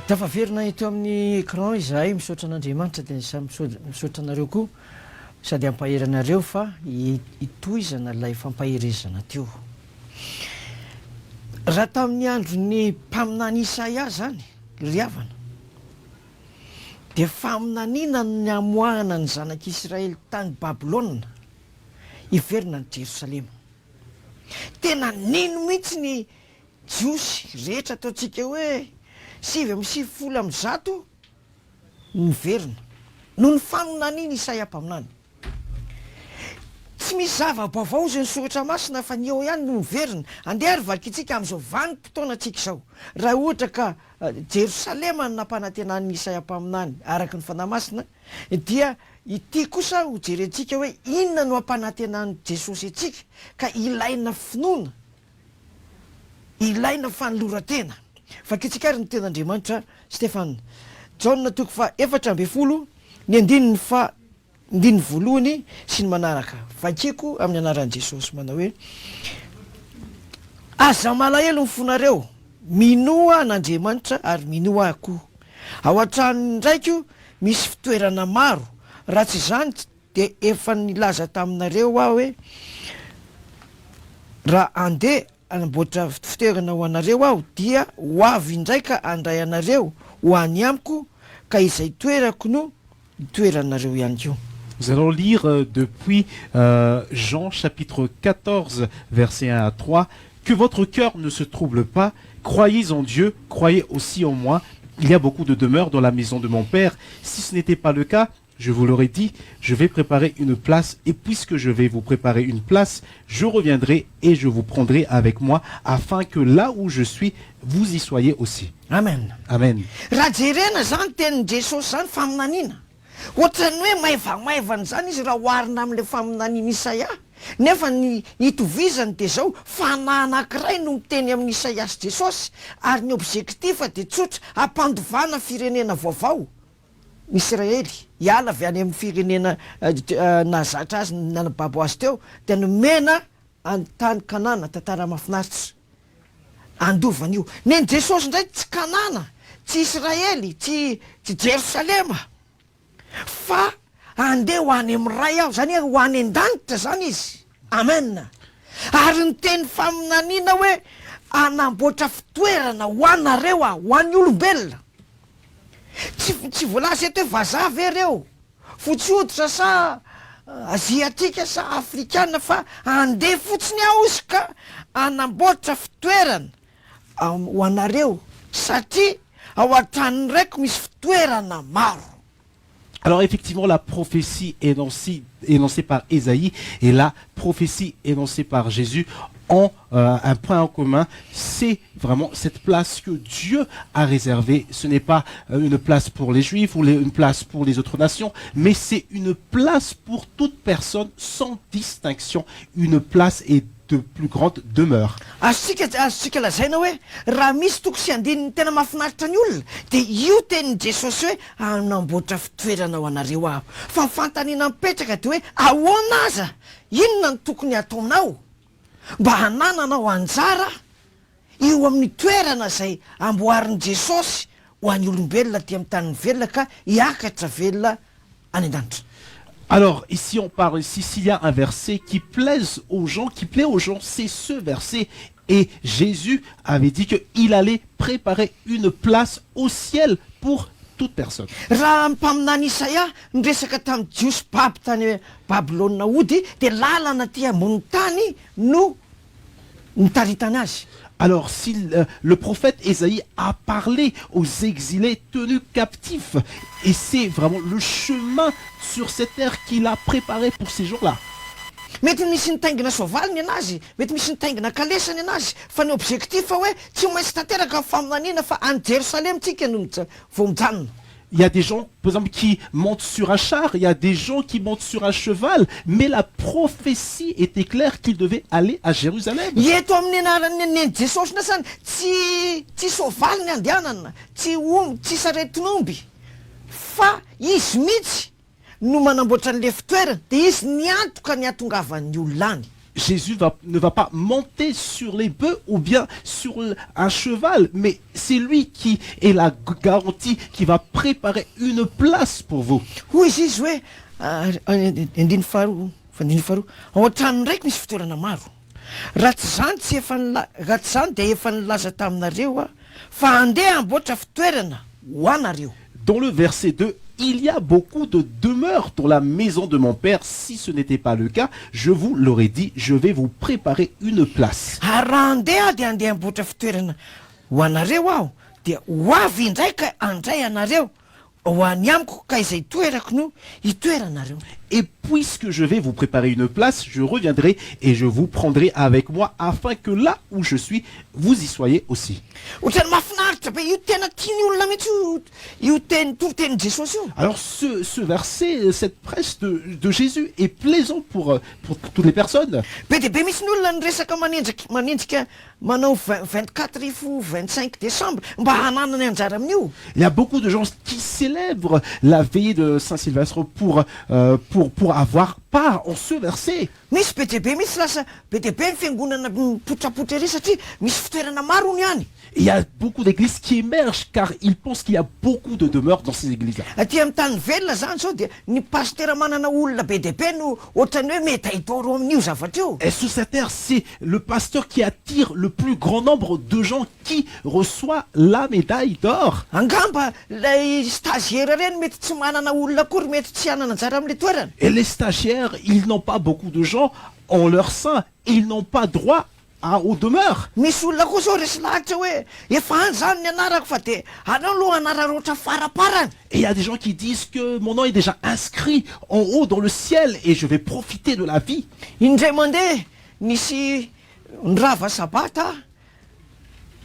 Tafaverina ito amin'ny écran izahay misaotra an'Andriamanitra dia misaotra anareo koa sady hampaheranareo fa hitohizana ilay fampaherezana teo. Raha tamin'ny andron'ny mpaminany Isaia zany ry havana dia faminaniana ny amoahana ny zanak'Israely tany Babilôna hiverina ny Jerosalema. Tena nino mihitsy ny jiosy rehetra ataontsika hoe 770 miverina noho ny faminaniana Isaia mpaminany. Tsy misy zava-baovao zay nisoratra masina fa ny eo ihany no miverina. Andeha ary valikitsika amin'izao vanim-potoana tsika izao. Raha ohatra ka Jerosalema no nampanantenan'ny Isaia mpaminany araka ny fanahy masina, dia ity kosa ho jerentsika hoe inona no ampanantenan'ny Jesosy antsika ka ilaina finoana, ilaina fanoloran-tena. Vakitsika ary ny ten'Andriamanitra Stefana. Jaona 4:12 ny andininy voalohany sy ny manaraka. Vakiko amin'ny anaran'i Jesosy manao hoe: aza malahelo ny fonareo, minoa an'Andriamanitra ary minoa akoho. Ao an-tranony ndraiky misy fitoerana maro, raha tsy izany dia efa nilaza taminareo aho hoe raha andeha anamboatra fitoerana ho anareo aho dia ho avy indraika andray anareo ho any amiko, ka izay toerako no toeranareo ihany koa. Nous allons lire depuis Jean chapitre 14 verset 1 à 3. Que votre cœur ne se trouble pas, croyez en Dieu, croyez aussi en moi. Il y a beaucoup de demeures dans la maison de mon Père. Si ce n'était pas le cas, je vous l'aurais dit, je vais préparer une place, et puisque je vais vous préparer une place, je reviendrai et je vous prendrai avec moi, afin que là où je suis, vous y soyez aussi. Amen. Amen. Raha jerena zany tenin'i Jesosy zany faminaniana. Ohatrany hoe maivamaivana zany izy raha oharina amin'ilay faminaniana Isaia. Nefa ny itovizany dia zao, fanahy anankiray no miteny amin'ny Isaia sy Jesosy, ary ny objectif dia tsotra, hampandovana firenena vaovao Israely, hiala avy any amin'ny firenena nahazatra azy nanababo azy teo, dia nomena an-tany Kanana, tantara mahafinaritra andovana io. Ny Jesosy indray tsy Kanana, tsy Israely, tsy Jerosalema, fa andeha ho any amin'ny ray aho, zany ho any an-danitra zany izy. Amen. Ary ny teny faminaniana hoe anamboatra fitoerana ho anareo aho, ho an'ny olombelona. Tsy voalaza eto hoe vazaha ve reo, fotsy hoditra sa aziatika sa afrikana, fa andeha fotsiny aho izy ka anamboatra fitoerana ho anareo, satria ao an-tranony raiko misy fitoerana maro. Alors effectivement, la prophétie énoncée par Ésaïe et la prophétie énoncée par Jésus ont un point en commun, c'est vraiment cette place que Dieu a réservée. Ce n'est pas une place pour les Juifs ou une place pour les autres nations, mais c'est une place pour toute personne sans distinction, une place et de plus grande demeure. Azontsika lazaina hoe raha misy toko sy andininy tena mahafinaritra ny olona dia io tenin'i Jesosy hoe anamboatra fitoerana ho anareo aho. Fa ny fanontaniana mipetraka dia hoe ahoana aza, inona no tokony ataonao mba hanananao anjara io amin'ny toerana izay amboarin'i Jesosy ho an'ny olombelona aty amin'ny tany velona ka hiakatra velona any an-danitra. Alors, ici on parle, s'il y a un verset qui plaît aux gens, c'est ce verset. Et Jésus avait dit qu'il allait préparer une place au ciel pour toute personne. Raha mpaminany Isaia niresaka tamin'ny jiosy paby tany Babilôna ody, dia lalana aty ambony tany no nitaritany azy. Alors, si le prophète Ésaïe a parlé aux exilés tenus captifs, et c'est vraiment le chemin sur cette terre qu'il a préparé pour ces jours-là. Mety misy nitaingina soavaliny anazy, mety misy nitaingina kalesany anazy, fa ny objectif hoe tsy maintsy tanteraka faminaniana fa any Jérusalem tsika no vao mijanona. Il y a des gens, par exemple, qui montent sur un char, il y a des gens qui montent sur un cheval, mais la prophétie était claire qu'ils devaient aller à Jérusalem. Eto amin'ny anaran'ny Jesosy nasany tsy soavaly ny andehanana, tsy saretin'omby, fa izy mihitsy no manamboatra an'le fitoerana, dia izy niantoka ny atongavan'ny olona any. Jésus ne va pas monter sur les bœufs ou bien sur un cheval, mais c'est lui qui est la garantie, qui va préparer une place pour vous. hoy izy izy hoe andiny faharoa fandiny faharoa ao an-trano ndraiky misy fitoerana maro raha tsy zany tsy efa raha tsy zany dia efa nilaza taminareo fa andeha amboatra fitoerana ho anareo. Dans le verset 2, il y a beaucoup de demeures dans la maison de mon Père. Si ce n'était pas le cas, je vous l'aurais dit, je vais vous préparer une place. Ary raha andeha dia andeha amboatra fitoerana ho anareo aho dia ho avy indray ka andray anareo ho any amiko ka izay toerako no hitoeranareo. Et puisque je vais vous préparer une place, je reviendrai et je vous prendrai avec moi afin que là où je suis, vous y soyez aussi. Ohatrany mahafinaritra be io tena tiany olona mihitsy io toritenin Jesosy io. Alors ce verset, cette presse de Jésus est plaisant pour toutes les personnes. Be dia be misy ny olona niresaka manenjika manao 24 rifo 25 décembre mba hananany anjara amin'io. Il y a beaucoup de gens qui célèbrent la veillée de Saint-Sylvestre pour avoir part en ce verset. Misy be dia be misy lasa be dia be ny fiangonana mipotrapotra ery satria misy fitoerana maro ny any. Il y a beaucoup d'églises qui émergent car ils pensent qu'il y a beaucoup de demeures dans ces églises-là. Aty amin'ny tany velona zany zao dia ny pastera manana olona be dia be no ohatrany hoe mety ahitoro amin'io zavatra io. Et sous cette terre, c'est le pasteur qui attire le plus grand nombre de gens qui reçoit la médaille d'or. Angamba lay stagiaire reny mety tsy manana olona akory mety tsy hanana anjara amin'le toerana. Et les stagiaires, ils n'ont pas beaucoup de gens en leur sein et ils n'ont pas droit aux demeures. Misy olona koa zao resy lahatra hoe efa any zany ny anarako fa dia anao aloha anara roatra faraparany. Et il y a des gens qui disent que mon nom est déjà inscrit en haut dans le ciel et je vais profiter de la vie. Indray mandeha nisy nirava sabata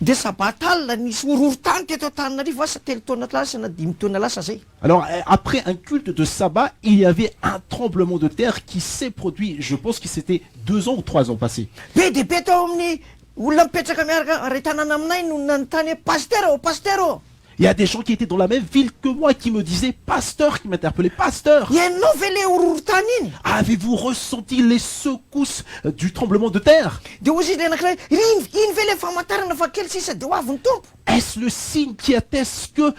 dia sabata alina nisy horohorontany teto Antananarivo asa 3 taona lasa na 5 taona lasa zay. Alors après un culte de sabbat, il y avait un tremblement de terre qui s'est produit. Je pense que c'était 2 ans ou 3 ans passés. Be dia be tao amin'ny olona mipetraka miaraka ray tanàna aminay no nanontany hoe pasteur ô. Il y a des gens qui étaient dans la même ville que moi qui me disaient pasteur, qui m'interpellaient pasteur. Ianao ve le horohorontany iny? Avez-vous ressenti les secousses du tremblement de terre? Dia hozy izy le anankiray iny ve le famantarana fa kely sisa dia ho avy ny tompo? Est-ce le signe qui atteste que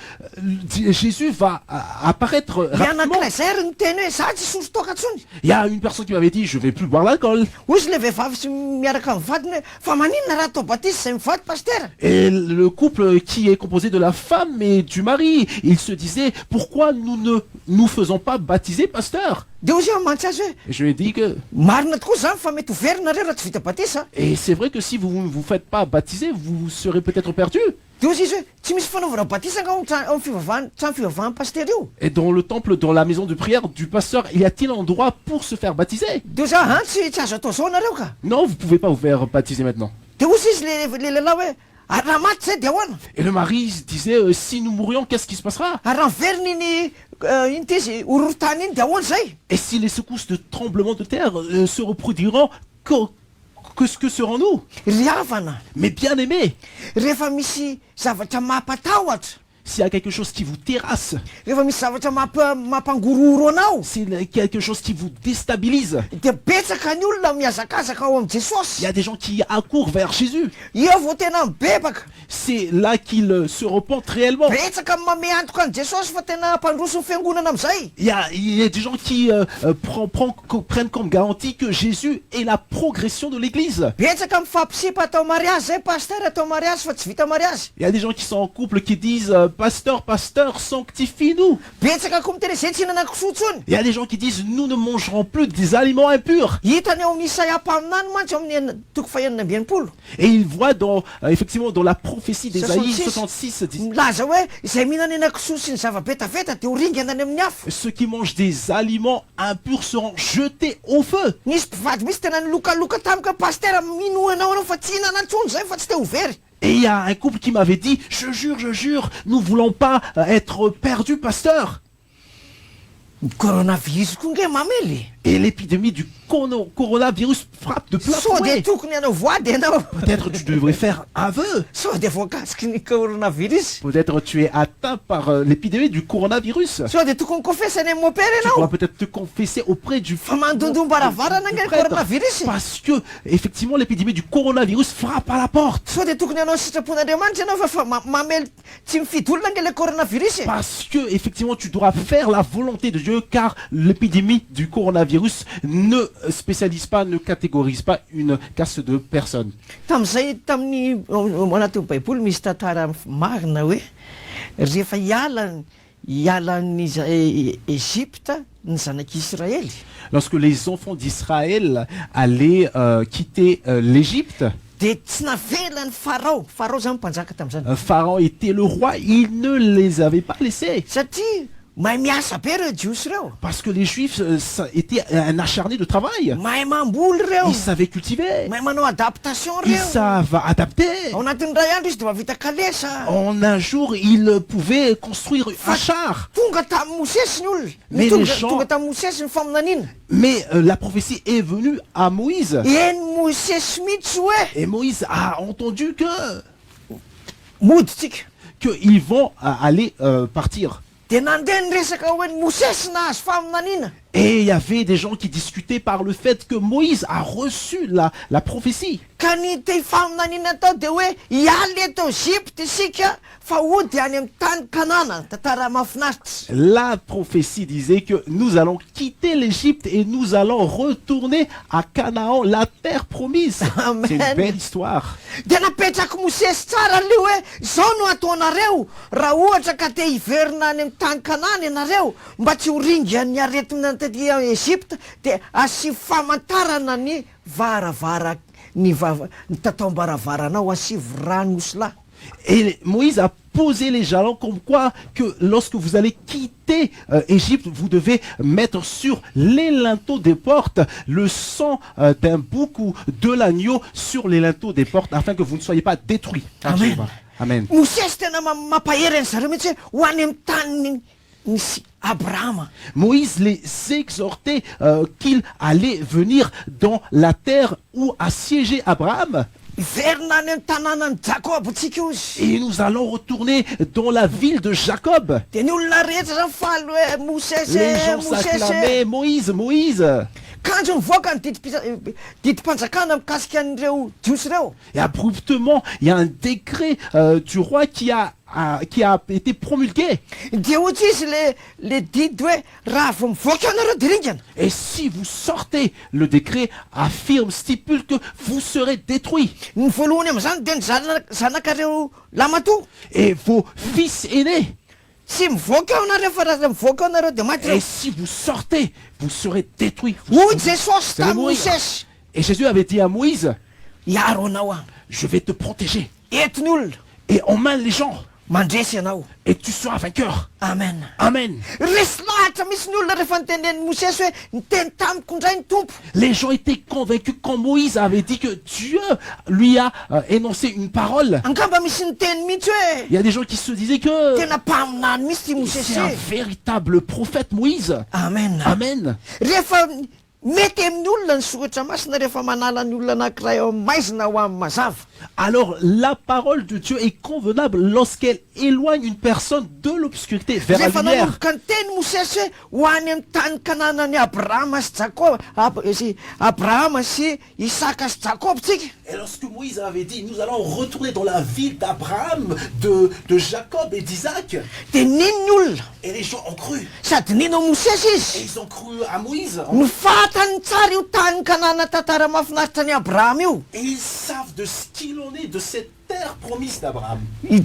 Jésus va apparaître Ny rapidement? anankiray zay ary niteny hoe za tsy hisotro toaka intsony. Il y a une personne qui m'avait dit je vais plus boire l'alcool. Hozy le vehivavy sy miaraka amin'ny vadiny hoe fa maninona raha atao batisa zay mivady pasteur? Et le couple qui est composé de la femme et du mari, il se disait pourquoi nous ne nous faisons pas baptiser pasteur? Dia hozy aho mantsy azy hoe Et je lui ai dit que marina tokoa zany fa mety ho verina raha tsy vita batisa. et c'est vrai que si vous ne vous faites pas baptiser, vous serez peut-être perdu. Dia hozy izy hoe tsy misy fanaovana batisa nga ao trano fivavahan'ny pasteur io. Et dans le temple, dans la maison de prière du pasteur, il y a-t-il un endroit pour se faire baptiser? Dia za tsy azo atao zao nareo ka. Non, vous pouvez pas vous faire baptiser maintenant. Dia hozy izy le lehilahy hoe ary raha maty zay dia ahoana? Et le mari se disait si nous mourions, qu'est-ce qui se passera? Ary raha miverina iny iny ty izy horohorontany iny dia ahoana zay? Et si les secousses de tremblement de terre se reproduiront, que serons-nous? Ry havana, Mais bien aimés, rehefa misy zavatra mampatahotra, s'il y a quelque chose qui vous terrasse, rehefa misy zavatra mampangororo anao, s'il y a quelque chose qui vous déstabilise, dia betsaka ny olona mihazakazaka ao amin'ny il Jesosy. y a des gens qui accourent vers Jésus. Io vao tena mibebaka. C'est là qu'ils se repentent réellement. Betsaka mame antoka any Jesosy fa tena mpandroso ny fiangonana amin'izay. Il y a des gens qui prennent comme garantie que Jésus est la progression de l'Église. Betsaka mifampisipa atao mariazy zay pasteur atao mariazy fa tsy vita mariazy. Il y a des gens qui sont en couple qui disent pasteur, sanctifie-nous. Betsaka koa miteny zay tsy hinana kisoa intsony. Il y a des gens qui disent nous ne mangerons plus des aliments impurs. Hitany ao amin'ny Isaia mpaminany mantsy amin'ny 2:20. Et ils voient effectivement dans la prophétie d'Ésaïe 66, 66 dit, milaza hoe izay mihinana hena kisoa sy ny zava-betaveta dia ho ringana any amin'ny afo. ceux qui mangent des aliments impurs seront jetés au feu. Nisy mpivady misy tena nilokaloka tamika pasteur minoanao anao fa tsy hinana intsony zay fa tsy te ho very. Et il y a un couple qui m'avait dit je jure, nous voulons pas être perdus, pasteur. Coronavirus koa nge mamely. Et l'épidémie du coronavirus frappe de plein Sao de fouet. tokony ianao voady ianao. Peut-être tu devrais faire un vœu. Sao de voakasiky ny coronavirus. Peut-être tu es atteint par l'épidémie du coronavirus. Sao de tokony confessany amin'ny mopera Tu dois ianao. peut-être te confesser auprès du Fa mandondom-baravarana nge ny prêtre. coronavirus. Parce que, effectivement, l'épidémie du coronavirus frappe à la porte. Sao de tokony ianao sitrapon'Andriamanitra ianao fa mamely tsy mifidy olona nge le coronavirus. Parce que, effectivement, tu dois faire la volonté de Dieu, car l'épidémie du coronavirus ne spécialise pas, ne catégorise pas une caste de personnes. Tamin'izay tamin'ny anatin'ny baiboly misy tantara marina hoe rehefa hialan'ny Égypte ny zanak'Israely. Lorsque les enfants d'Israël allaient quitter l'Égypte, De tsy navela ny Farao zany mpanjaka tamin'izany. Pharaon était le roi, il ne les avait pas laissés. Satria mahay miasa be reo jiosy reo. Parce que les Juifs étaient un acharné de travail. Mahay mamboly reo. Ils savaient cultiver, Mahay manao adaptation ils reo. savent adapter. Ao anatin'ny ray andro izy de mavita kalesa. En un jour, ils pouvaient construire un char. Tonga tamin'ny Mosesy ny olona. Mais les gens- Tonga tamin'ny Mosesy ny faminaniana. Mais la prophétie est venue à Moïse. Eny Mosesy mihitsy hoe Et Moïse a entendu moditsika. qu'ils vont aller partir. De nandeha ny resaka hoe ny Mosesy nahazo faminaniana. Et il y avait des gens qui discutaient par le fait que Moïse a reçu la prophétie. Ka ny te faminaniana tao de hoe hialy eto Egypte isika fa hody any amin'ny tany Kanana. Tantara mahafinaritra. La prophétie disait que nous allons quitter l'Égypte et nous allons retourner à Canaan, la terre promise. Amen. C'est une belle histoire. De napetraky Mosesy tsara le hoe zao no ataonareo raha ohatra ka te hiverina any amin'ny tany Kanana ianareo mba tsy ho ringa ny aretina taty Egypte de asio famantarana ny varavara ny tataom-baravaranao asivy rano osila. Et Moïse a posé les jalons comme quoi que lorsque vous allez quitter Égypte, vous devez mettre sur les linteaux des portes le sang d'un bouc ou de l'agneau sur les linteaux des portes afin que vous ne soyez pas détruits. Amen. Amen. Mosesy tena mampahery any zareo mihitsy hoe ho any amin'ny tany nisy Abrahama. Moïse les exhortait qu'il allait venir dans la terre où a siégé Abraham. Hiverina any amin'ny tanànan'ny Jakob tsika ozy. Et nous allons retourner dans la ville de Jacob. De ny olona rehetra zany faly hoe Mosesy Les gens Mosesy. s'acclamaient, Moïse, Moïse. Kanjo mivoaka ny didim-panjakana mikasika an'ireo jiosy reo. Et abruptement, il y a un décret du roi qui a été promulgué. De ohatsy izy le didy hoe raha vao mivoaka anareo de ringana. Et si vous sortez, le décret affirme, stipule que vous serez détruits. Ny voalohany am'izany de ny zanakareo lamatoa. Et vos fils aînés. Tsy mivoaka ao nareo fa raha mivoaka ao nareo de maty Et reo. si vous sortez, vous serez détruits. Vous Hoy Jesosy allez tamin'ny mourir. Mosesy. Et Jésus avait dit à Moïse, Hiaro anao a. je vais te protéger. Ety ny olona. Et emmène les gens. Mandresy ianao. Et tu seras vainqueur. Amen. Amen. Resy lahatra misy ny olona rehefa nitenen'ny Mosesy hoe niteny tamiko indray ny tompo. Les gens étaient convaincus quand Moïse avait dit que Dieu lui a énoncé une parole. Angamba misy niteny mihitsy hoe Il y a des gens qui se disaient que tena mpaminany misy ty Mosesy. c'est un véritable prophète Moïse. Amen. Amen. Rehefa mety amin'ny olona ny soratra masina rehefa manala ny olona anankiray ao amin'ny maizina ho amin'ny mazava. Alors la parole de Dieu est convenable lorsqu'elle éloigne une personne de l'obscurité vers la Rehefa lumière. nanomboka ny teny Mosesy hoe ho any amin'ny tany kananany Abrahama sy Jakob, Abrahama sy Isaka sy Jakob tsika. Et lorsque Moïse avait dit, nous allons retourner dans la ville d'Abraham, de Jacob et d'Isaac, De nino ny olona et les gens ont cru. sady nino Mosesy Et izy. ils ont cru à Moïse. Ny fatany tsara io tany kanana tantara mahafinaritra ny Abrahama io. Et ils savent de ce qu'il en est de cette terre promise d'Abraham. I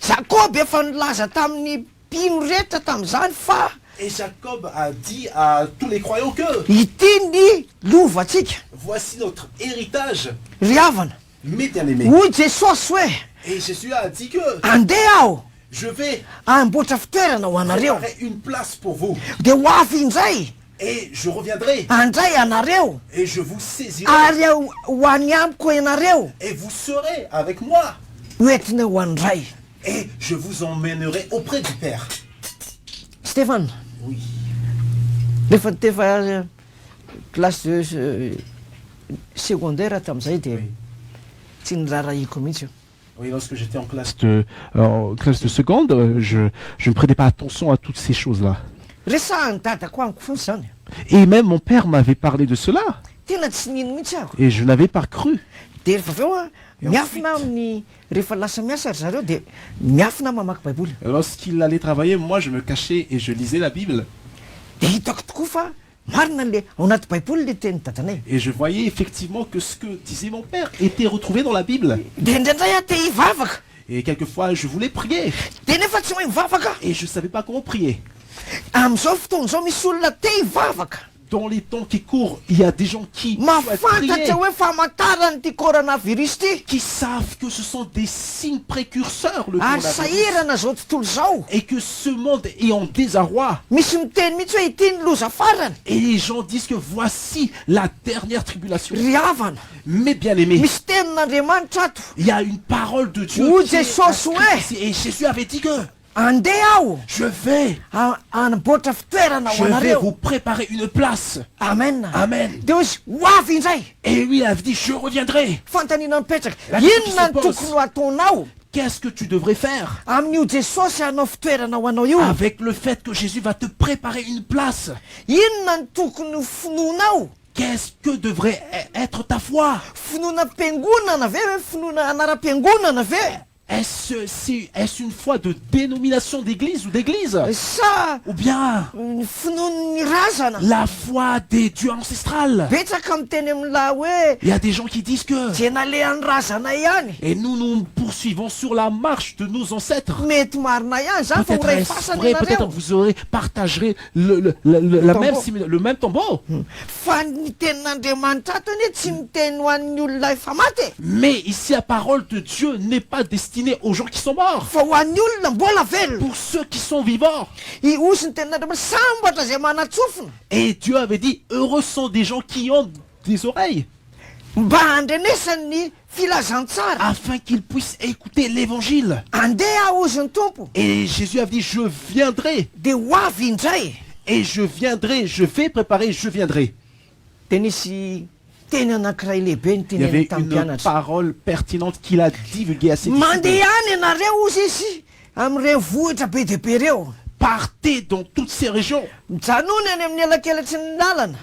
Jakob efa nilaza tamin'ny mpino rehetra tamin'izany fa Et Jacob a dit à tous les croyants que ity ny lovatsika voici notre héritage, ry havana. mes bien-aimés. Hoy Jesosy hoe Et Jésus a dit que andeha aho je vais amboatra fitoerana ho anareo préparer une place pour vous. de ho avy indray Et je reviendrai andray anareo et je vous saisirai ary ho any amiko ianareo et vous serez avec moi. hoentina ho andray. Et je vous emmènerai auprès du Père. Stéphane, Oui. Rehefa tefa classe secondaire tamin'izay dia tsy nirarahiko mihitsy io. Oui, lorsque j'étais en classe de seconde, je ne prêtais pas attention à toutes ces choses-là. Resahany dadako amiko fotsy zany. Et même mon père m'avait parlé de cela, Tena tsy nino mihitsy aho. et je n'avais pas cru. Dia rehefa avy eo a miafina amin'ny rehefa lasa miasa ry zareo dia miafina mamaky baiboly. Lorsqu'il allait travailler, moi je me cachais et je lisais la Bible. Dia hitako tokoa fa marina le ao anaty baiboly le teny dadanay. Et je voyais effectivement que ce que disait mon père était retrouvé dans la Bible. Dia indraindray aho te hivavaka. Et quelquefois, je voulais prier. Dia nefa tsy mahay mivavaka. Et je ne savais pas comment prier. Amin'izao fotoana izao misy olona te hivavaka. Dans les temps qui courent, il y a des gens qui souhaitent prier, Mafantatra hoe famantarany ty coronavirus ty. qui savent que ce sont des signes précurseurs, le Ary coronavirus, sahirana zao tontolo zao. et que ce monde est en désarroi. Misy miteny mihitsy hoe ity ny loza farany. Et les gens disent que voici la dernière tribulation. Ry havana. Mais bien aimé, Misy tenin'Andriamanitra ato. il y a une parole de Dieu Ou qui est Jesús, inscrite ouais. ici. Et Jésus avait dit que Andeha aho je vais hanamboatra fitoerana ho vous anareo. préparer une place. Amen. Amen. Dia hozy ho avy indray. Et lui il avait dit, je reviendrai. Fantanina mipetraka. La question Inona se ny pose. tokony ho ataonao Qu'est-ce que tu devrais faire amin'io Jesosy hanao fitoerana ho anao io? avec le fait que Jésus va te préparer une place? Inona ny tokony ho finoanao? Qu'est-ce que devrait être ta foi? Finoana am-piangonana ve hoe finoana anaram-piangonana ve? Est-ce une foi de dénomination d'église ou d'église? Sa Ou bien finoan'ny razana? la foi des dieux ancestrales? Betsaka miteny amin'la hoe Il y a des gens qui disent que dia nalehan'ny razana ihany. et nous poursuivons sur la marche de nos ancêtres. Mety marina ihany zany fa ho Peut-être ray est-ce fasany vrai, peut-être ianareo. vous aurez partagerez le même tombeau. Fa ny tenin'Andriamanitra ato anie tsy miteny ho an'ny olona efa maty. Mais ici la parole de Dieu n'est pas destinée aux gens qui sont morts. Fa ho an'ny olona mbola velona. Pour ceux qui sont vivants. I osy ny tenin'Andriamanitra sambatra zay manatsofina. Et Dieu avait dit, heureux sont des gens qui ont des oreilles, Mba handrenesany filazantsara. afin qu'ils puissent écouter l'évangile. Andeha ozy ny tompo. Et Jésus avait dit, je viendrai, Dia ho avy indray. et je viendrai, je vais préparer, je viendrai. Dia nisy teny anankiray lehibe ny Il y avait teneny tamin'ny une mpianatra. parole pertinente qu'il a divulguée à ses disciples. Mandeha any ianareo ozy izy amin'ireo vohitra be dia be reo. Partez dans toutes ces régions. Mijanony any amin'ny elakelatsy ny lalana.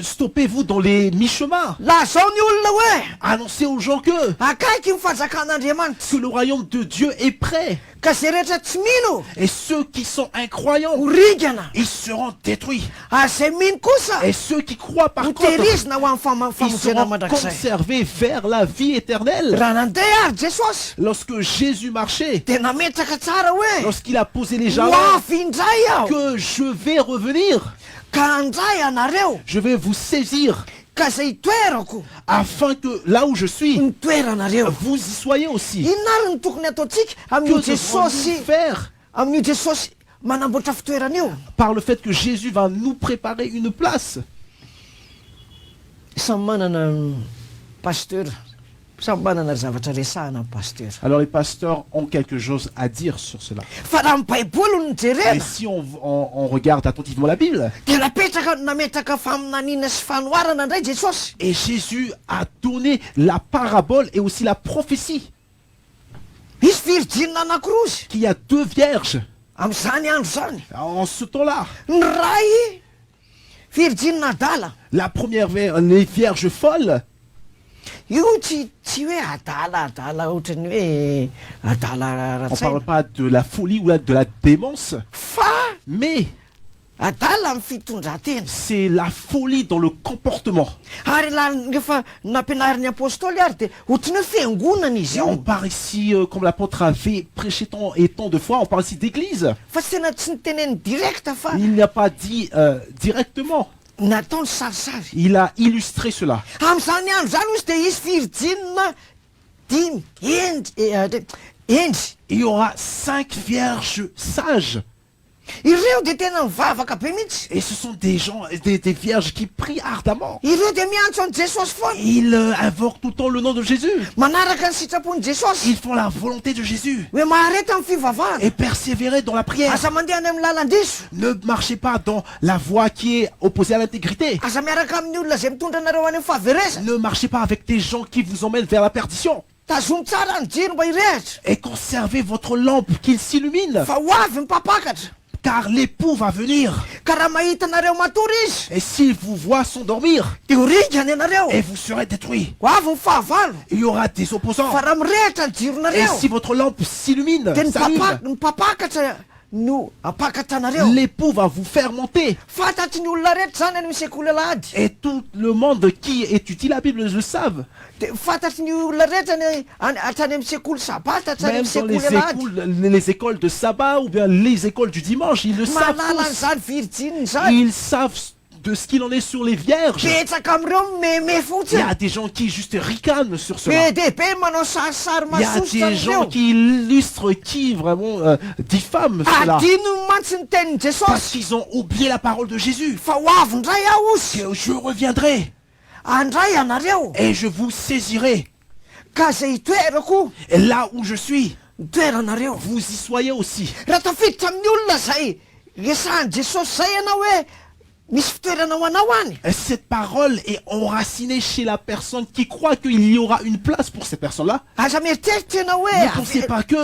Stoppez-vous dans les mi-chemins. Lazao ny olona hoe Annoncez aux gens que akaiky ny fanjakan'Andriamanitra. le royaume de Dieu est prêt. Ka zay rehetra tsy mino Et ceux qui sont incroyants, ho rigana. ils seront détruits. Ary zay mino kosa Et ceux qui croient par ho contre, tehirizina ho amin'ny ils famonjena seront mandrakizay. conservés vers la vie éternelle. Raha nandeha ary Jesosy Lorsque Jésus marchait, dia nametraka tsara hoe lorsqu'il a posé les ho jalons, avy indray aho que je vais revenir, ka andray anareo je vais vous saisir, ka zay toerako afin que là où je suis, ny toeranareo. vous y soyez aussi. Inona ary ny tokony ataontsika Que amin'io devrons-nous Jesosy faire amin'io Jesosy manamboatra fitoerana io? par le fait que Jésus va nous préparer une place? Samy manana pasteur, samy manana ry zavatra resahana amin'ny pasteur. Alors les pasteurs ont quelque chose à dire sur cela. Fa raha ny baiboly no Et jerena si on regarde attentivement la Bible, dia nametraka faminaniana sy fanoharana indray Jesosy. et Jésus a donné la parabole et aussi la prophétie Misy virjina anankiroa izy qu'il y a deux vierges amin'izany andro zany. en ce temps-là. Ny ray virjina adala. La première, les vierges folles, Io tsy hoe adala ohatrany hoe adala on ne ratsaina. parle pas de la folie ou de la démence, Fa mais adala amin'ny fitondran-tena. c'est la folie dans le comportement. Ary rehefa nampianarin'ny apôstôly ary dia ohatrany hoe fiangonana izy Et on io. parle ici, comme l'apôtre avait prêché tant et tant de fois, on parle ici d'église. Fa tsy tena tsy niteneny direkta fa Il n'a pas dit directement, nataony sarisary. il a illustré cela. Amin'izany andro zany izy dia isy virjina dimy endry. Il y aura 5 vierges sages. Ireo de tena mivavaka be mihitsy. Et ce sont des gens, des vierges qui prient ardemment. Ireo de miantso an'i Jesosy foana. Ils invoquent tout le temps le nom de Jésus. Manaraka ny sitrapon'i Jesosy. Ils font la volonté de Jésus. Hoe mahareta amin'ny fivavahana. Et persévérer dans la prière. Aza mandeha any amin'ny lalan-diso. Ne marchez pas dans la voie qui est opposée à l'intégrité. Aza miaraka amin'ny olona izay mitondra anareo any amin'ny fahaverezana. Ne marchez pas avec des gens qui vous emmènent vers la perdition. Tazomy tsara ny jiro mba hirehatra. Et conservez votre lampe qu'il s'illumine. Fa ho avy mipapakatra. Car l'époux va venir. Ka raha mahita anareo matory izy. Et s'il vous voit s'endormir, De ho rigany ianareo. et vous serez détruits. Ho avy ny fahavalo. Il y aura des opposants. Fa raha mirehatra ny Et jironareo. si votre lampe s'illumine, De ny s'allume, mipapakatra no apakatra anareo. l'époux va vous faire monter. Fantatry ny olona rehetra zany any amin'ny sekoly alahady. Et tout le monde qui étudie la Bible le savent. De fantatry ny olona rehetra hatrany amin'ny sekoly sabata hatrany Même amin'ny dans sekoly alahady. les écoles de sabbat ou bien les écoles du dimanche, ils le savent Manala tous. an'izany virgine zany. Ils savent de ce qu'il en est sur les vierges. Betsaka am'ireo meme Il y fotsiny. a des gens qui juste ricanent sur cela. Be dehibe manao sarisary Il y a masosotra des gens am'ireo. qui illustrent, qui vraiment diffament cela. Adino mantsy ny tenin'ny Parce Jesosy. qu'ils ont oublié la parole de Jésus. Fa ho avy ndray aho ozy. Que je reviendrai Andray anareo. et je vous saisirai. Ka zay itoerako. Et là où je suis, Toeranareo. vous y soyez aussi. Raha tafiditra amin'ny olona zay resahan'i Jesosy zay ianao hoe misy fitoerana ho anao any. Cette parole est enracinée chez la personne qui croit qu'il y aura une place pour ces personnes-là. Aza mieritreritra ianao hoe Ne pensez pas que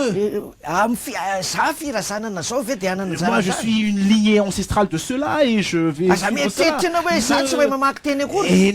za firazanana zao ve de anana moi je zany. suis une lignée ancestrale de cela et je vais Aza suivre cela. mieritreritra ianao hoe za tsy hoe mamaky teny akory. Et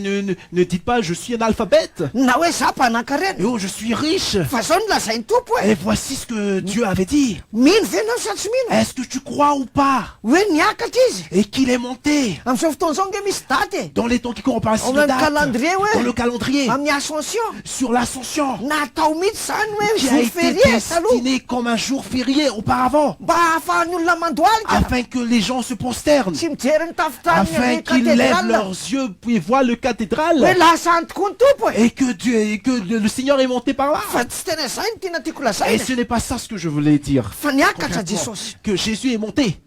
ne dites pas je suis un alphabète. Na hoe za mpanan-karena. Et oh je suis riche. Fa zao no lazainy tompo hoe Et voici ce que Dieu avait dit. mino ve anao sa tsy mino. Est-ce que tu crois ou pas? Hoe niakatra izy. Et qu'il est monté Amin'izao fotoana zao nge misy daty e. dans les temps qui courent par Au même calendrier, ouais. dans le calendrier, Amin'ny ascension. sur l'ascension, Natao mihitsy zany hoe qui a jour été férié taloha. destiné comme un jour férié auparavant, Mba ahafahan'ny olona mandohalika. afin que les gens se prosternent, Tsy mijery ny tafitrany afin qu'ils lèvent leurs yeux puis voient le hoe cathédrale, lasa any tokoa ny tompo e. et que Dieu, et que le Seigneur est monté par là. Fa tsy tena zay ny tiana tiako Et lazaina. ce n'est pas ça ce que je voulais dire. Fa niakatra Concrètement, Jesosy. que Jésus est monté,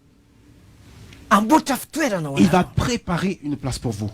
Amboatra fitoerana ho il va anao. préparer une place pour vous.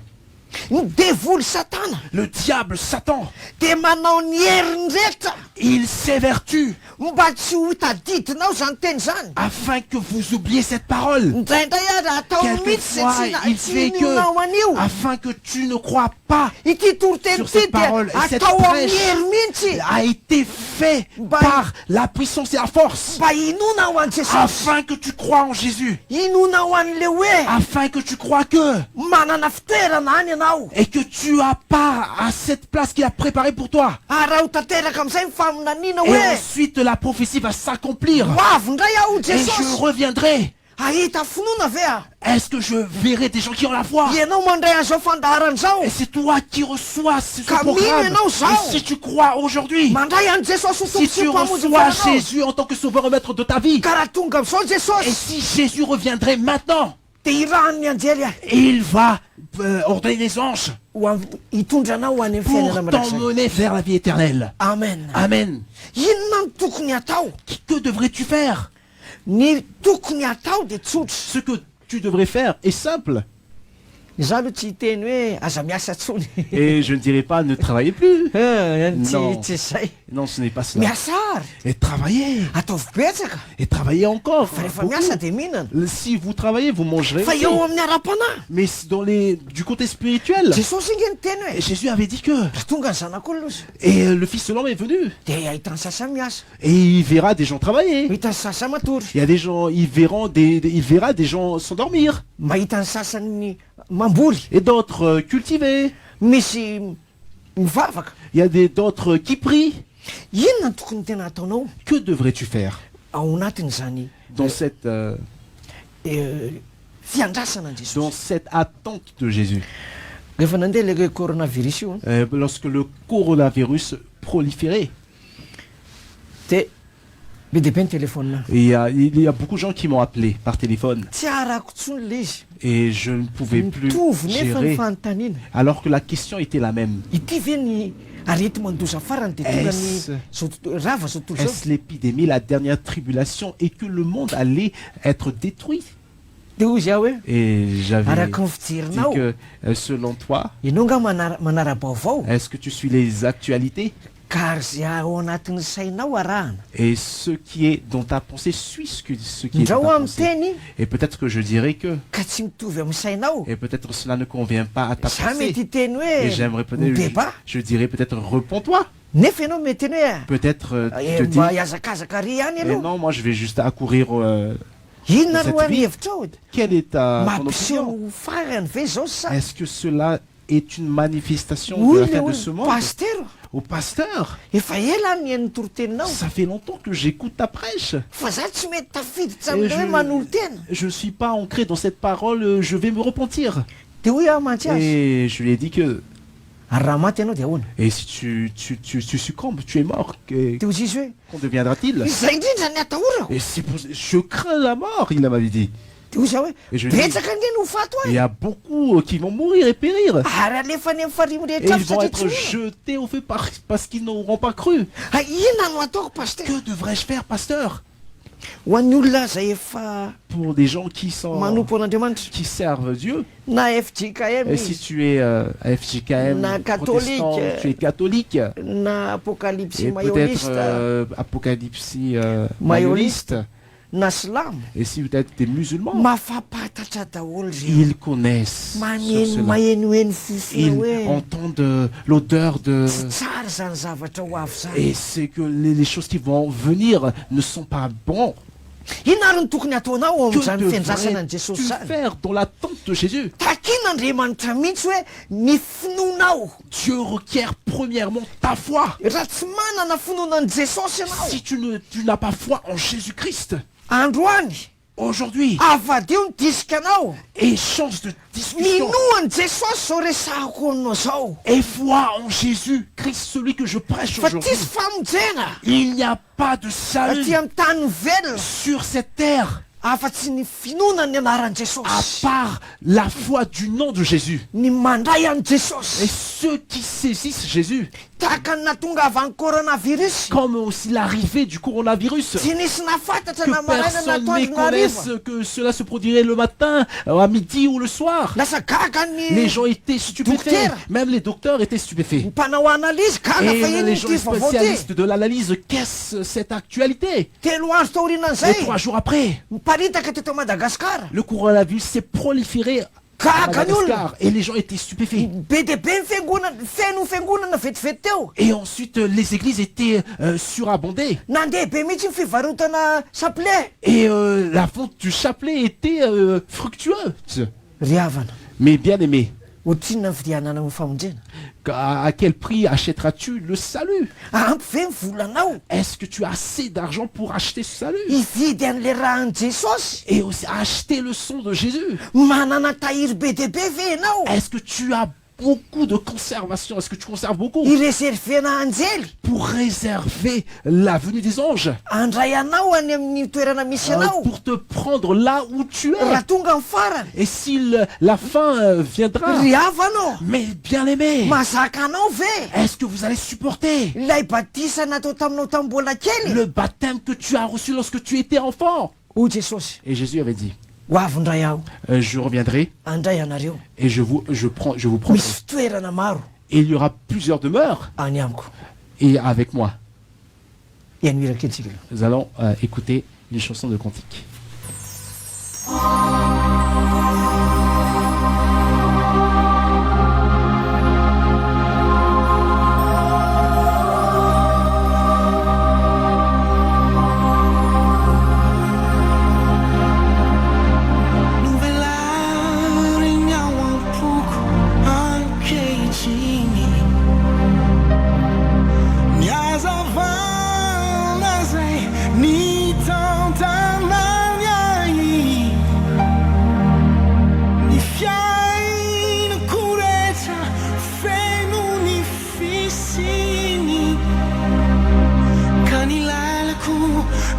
Ny devoly satana Le diable, Satan, de manao ny heriny rehetra il s'évertue mba tsy ho tadidinao zany teny zany. afin que vous oubliez cette parole. Indraindray ary ataony mihitsy Quelquefois, il fait tsy ninonao an'io. que, afin que tu ne crois pas, Ity toriteny sur ity cette de parole, et cette atao amin'ny prêche hery mihitsy a été fait par la puissance et la force, mba inona ho an'i Jesosy. afin que tu crois en Jésus, Inona ho an'le hoe afin que tu crois que, manana fitoerana any ianao. et que tu as part à cette place qu'il a préparée pour toi. Ary raha ho tanteraka amin'izay ny faminaniana Et hoe ensuite, la prophétie va s'accomplir. ho avy ndray aho Et je Jesosy. reviendrai. Ahita finoana ve a? Est-ce que je verrai des gens qui ont la foi? Ianao mandray an'izao fandaharana zao. Et c'est toi qui reçois ce Camille, programme. non, ça. Et si tu crois aujourd'hui, Mandray an'i Jesosy ho si tu tompo sy reçois mpamonjy Jésus en tant que sauveur et maître de ta vie, ka raha tonga amin'izao et Jesosy si Jésus reviendrait maintenant, de irahany anjely a il va ordonner les anges hitondra anao ho any amin'ny pour fiainana manakizay. t'emmener vers la vie éternelle. Amen. Amen. Inona no tokony atao? Que devrais-tu faire? Ny tokony atao de tsotra. Ce que tu devrais faire est simple. Za aloha tsy hiteny hoe aza miasa tsony. Et je ne dirais pas ne travaillez plus. Non. Tsy zay. Non, ce n'est pas cela. Miasa ary. Et travaillez. Ataovy betsaka. Et travaillez encore. Fa rehefa Beaucoup. miasa de mihinana. Si vous travaillez, vous mangerez. Fa aussi. eo amin'ny ara-panahy. Mais du côté spirituel, Jesosy inge niteny hoe Jésus avait dit que, raha tonga ny zanak'olona izy et le Fils de l'homme est venu, de ahitany sasany miasa, et il verra des gens travailler. hitany sasany matory, Il y a des gens, il verra des gens s'endormir, mahita ny sasany mamboly, et d'autres cultiver. misy mivavaka. Il y a d'autres qui prient. Inona ny tokony tena ataonao Que devrais-tu faire ao anatin'izany dans cette fiandrasana an dans Jesosy? cette attente de Jésus? Rehefa nandeha le coronavirus io Lorsque le coronavirus proliférait, de be de be ny telefônina. il y a beaucoup de gens qui m'ont appelé par téléphone, Tsy arako tsony le izy. et je ne pouvais plus Mitovy nefa ny gérer, fanontaniana. alors que la question était la même. Ity ve ny arety mandoza farany de tonga Est-ce- ny rava zao tontolo zao. Est-ce l'épidémie, la dernière tribulation, et que le monde allait être détruit? de hoy zah hoe Et j'avais araka ny dit fijerinao que, selon toi, ianao nga manara-baovao est-ce que tu suis les actualités? kary zay ao anatin'ny sainao arahana Et ce qui est dans ta pensée suit ce qui est dans ndrao ta amin'ny pensée. teny Et peut-être que je dirais que, ka tsy mitovy amin'ny sainao et peut-être cela ne convient pas à ta za pensée. mety hiteny Et hoe j'aimerais peut-être, mideba je dirais peut-être repens-toi. nefa ianao mety eny hoe Peut-être te dis, mba hiazakazaka ry ihany mais aloha non, moi je vais juste accourir. inona cette no any vie. hevitra ao Quelle est ton opinion? mampiseho farany ve zao sa Est-ce que cela est une manifestation de la hoy fin de le ce monde? pasteur Au pasteur, efa ela ny hainy toroteninao ça fait longtemps que j'écoute ta prêche. fa za tsy mety tafiditra Et am'le hoe manolo tena je ne suis pas ancré dans cette parole, je vais me repentir. de hoy aho mantsy azy Et je lui ai dit que, ary raha maty ianao de ahoana et si tu succombes, tu es mort, de hozy izy hoe qu'en deviendra-t-il? izay indrindra ny atahora Et je crains la mort, il m'avait dit. de hoy za hoe Et je lui ai dit, betsaka ndreny ho fato il y ahy a beaucoup qui vont mourir et périr. ary alefa ny amin'ny farimo Et rehetra ils vont satria être tsy ona jetés au feu parce qu'ils n'auront pas cru. inona no ataoko pasteur Que devrais-je faire, pasteur? ho an'ny olona zay efa Pour des gens qui manompo an'andriamanitra qui servent Dieu. na FJKM Et si tu es FJKM, Na protestant, catholique. tu es catholique, na apocalypse et peut-être mayoliste Apocalypse Mayoliste. mayoliste, na slamo et si peut-être des musulmans, mafapatatra daholo zay ils connaissent sur maneno cela. mahenoheno fofona Ils hoe entendent l'odeur de... tsy tsara zany zavatra ho avy zany Et c'est que les choses qui vont venir ne sont pas bons. ina ary ny tokony ataonao ao Que amin'izany fiandrasana ny devrais-tu jesosy zany faire dans l'attente de Jésus? takin'andriamanitra mihitsy hoe ny finoanao Dieu requiert premièrement ta foi. raha tsy manana finoanan'i jesosy ianao Si tu n'as pas foi en Jésus-Christ, androany aujourd'hui, avadio ny disika anao et change de discussion, minoan'i jesosy zao resahako aminao zao et foi en Jésus-Christ, celui que je prêche fa aujourd'hui. tsisy famonjena Il n'y a pas de salut aty amin'ny tany velona sur cette terre afa-tsy ny finoana ny anaran'i à jesosy part la foi du nom de Jésus. ny mandray an'i Et jesosy ceux qui saisissent Jésus, tahaka ny natonga avy an'ny coronavirus comme aussi l'arrivée du coronavirus, tsy nisy nafantatra que na maraina na personne ne atoandro na connaisse hariva que cela se produirait le matin, à midi ou le soir. lasa gaga Les ny gens étaient stupéfaits, Docteur. même les docteurs étaient stupéfaits. mpanao analyzy gaga fa Et iny les ny gens ty vaovao ty spécialistes de l'analyse, qu'est-ce cette actualité? telo andro Et taorianan'izay 3 jours après, miparitaka teto madagasikara le coronavirus s'est proliféré à gaga ny olona Madagascar et les gens étaient stupéfaits. be de be ny fiangonana feno fiangonana vetivety teo Et ensuite, les églises étaient surabondées. nandeha be mihitsy ny fivarotana chapelet Et la vente du chapelet était fructueuse. ry havana Mais bien aimé, ohatrinona ny fidianana amin'ny famonjena à quel prix achèteras-tu le salut? ampy ve ny volanao Est-ce que tu as assez d'argent pour acheter ce salut? hividy an'le rahan'i jesosy Et aussi acheter le sang de Jésus? manana tahiry be de be ve ianao Est-ce que tu as beaucoup de conservation? Est-ce que tu conserves beaucoup ireservena anjely pour réserver la venue des anges? andray anao any amin'ny toerana misy anao Pour te prendre là où tu raha es? tonga ny farany Et si la fin viendra? ry havanao Mais bien aimé, mazaka anao ve est-ce que vous allez supporter ilay batisa natao taminao tamin'ny mbola kely le baptême que tu as reçu lorsque tu étais enfant? hoy jesosy Et Jésus avait dit, ho avindray aho je reviendrai andray anareo et je vous prendrai. misy fitoerana maro Et il y aura plusieurs demeures any amiko et avec moi. ianira kentsika Nous allons écouter les chansons de cantique.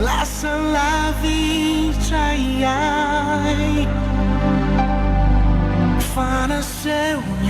Lasa lavitra iay fanasehon'ny